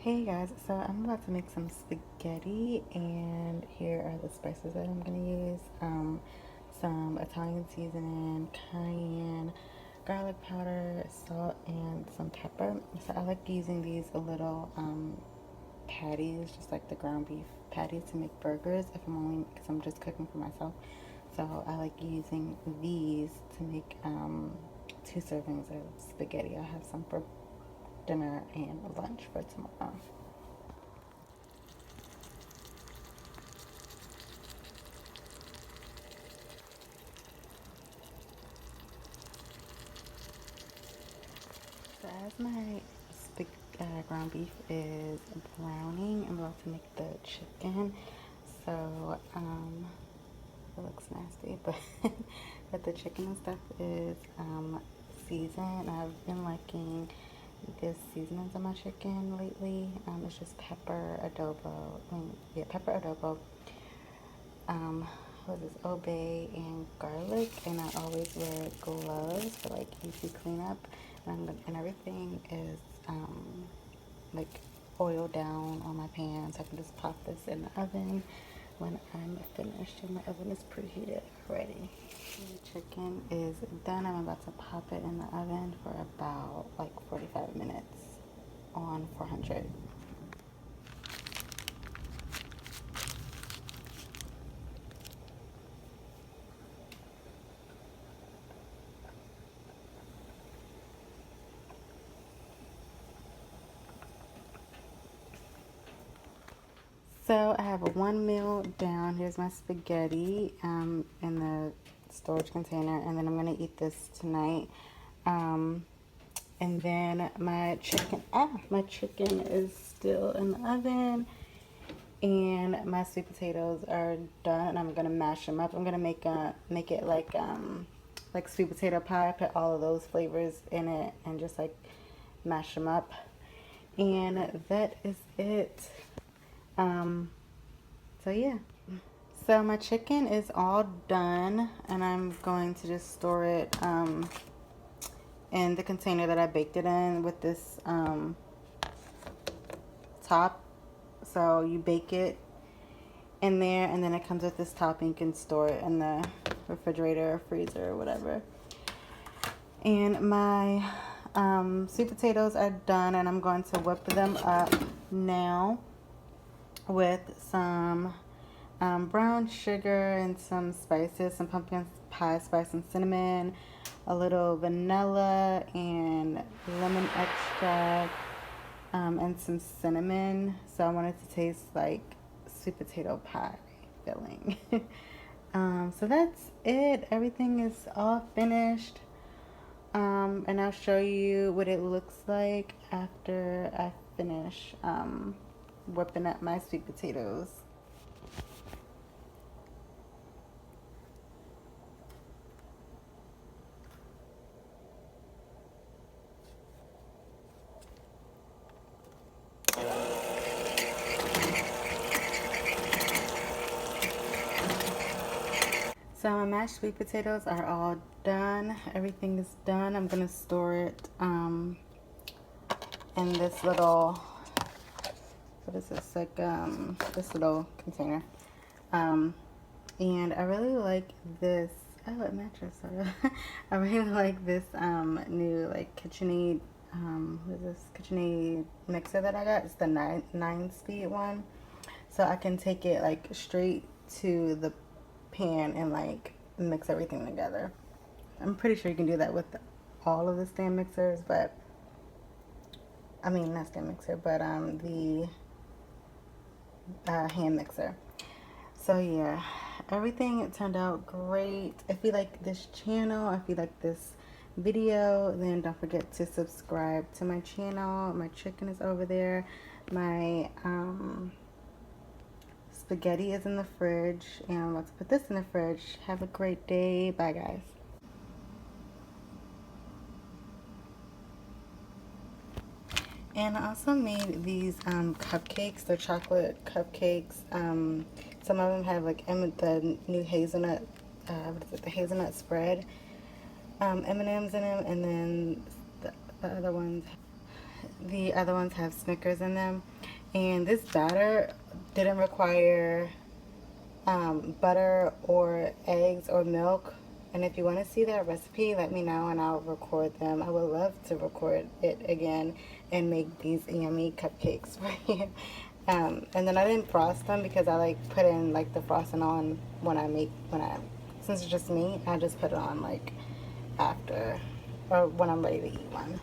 Hey guys, so I'm about to make some spaghetti, and here are the spices that I'm gonna use. Some Italian seasoning, cayenne, garlic powder, salt, and some pepper. So I like using these little patties, just like the ground beef patties, to make burgers. If I'm only because I'm just cooking for myself, so I like using these to make 2 servings of spaghetti. I have some for dinner and lunch for tomorrow. So as my ground beef is browning, I'm about to make the chicken. So it looks nasty, but but the chicken and stuff is seasoned. I've been liking this seasonings on my chicken lately. It's just pepper, adobo. Pepper, adobo. Um, what is this? Obey and garlic, and I always wear gloves for like easy cleanup. And everything is like oil down on my pan, so I can just pop this in the oven when I'm finished. And my oven is preheated already. The chicken is done. I'm about to pop it in the oven for about like 45 minutes on 400. So I have one meal down. Here's my spaghetti in the storage container, and then I'm gonna eat this tonight. And then my chicken is still in the oven, and my sweet potatoes are done. And I'm gonna mash them up. I'm gonna make it like sweet potato pie. Put all of those flavors in it, and just like mash them up. And that is it. Um, so yeah. So my chicken is all done, and I'm going to just store it in the container that I baked it in with this top. So you bake it in there, and then it comes with this topping. You can store it in the refrigerator or freezer or whatever. And my sweet potatoes are done, and I'm going to whip them up now with some brown sugar and some spices, some pumpkin pie spice and cinnamon, a little vanilla and lemon extract, and some cinnamon. So I want it to taste like sweet potato pie filling. So that's it. Everything is all finished. And I'll show you what it looks like after I finish whipping up my sweet potatoes. So my mashed sweet potatoes are all done. Everything is done. I'm gonna store it in this little, what is this, like this little container. And I really like this. Oh, it matches. I really like this new like KitchenAid. What is this KitchenAid mixer that I got? It's the nine speed one, so I can take it like straight to the pan and like mix everything together. I'm pretty sure you can do that with all of the stand mixers, but I mean not stand mixer, but the hand mixer. So yeah, everything turned out great. If you like this channel, if you like this video, then don't forget to subscribe to my channel. My chicken is over there. My spaghetti is in the fridge, and I'm about to put this in the fridge. Have a great day. Bye guys. And I also made these cupcakes. They're chocolate cupcakes. Some of them have like the new hazelnut, what is it, the hazelnut spread M&Ms in them, and then the other ones The other ones have Snickers in them. And this batter didn't require butter or eggs or milk. And if you want to see that recipe, let me know and I'll record them. I would love to record it again and make these yummy cupcakes for you. And then I didn't frost them because I like put in like the frosting on since it's just me, I just put it on like after or when I'm ready to eat one.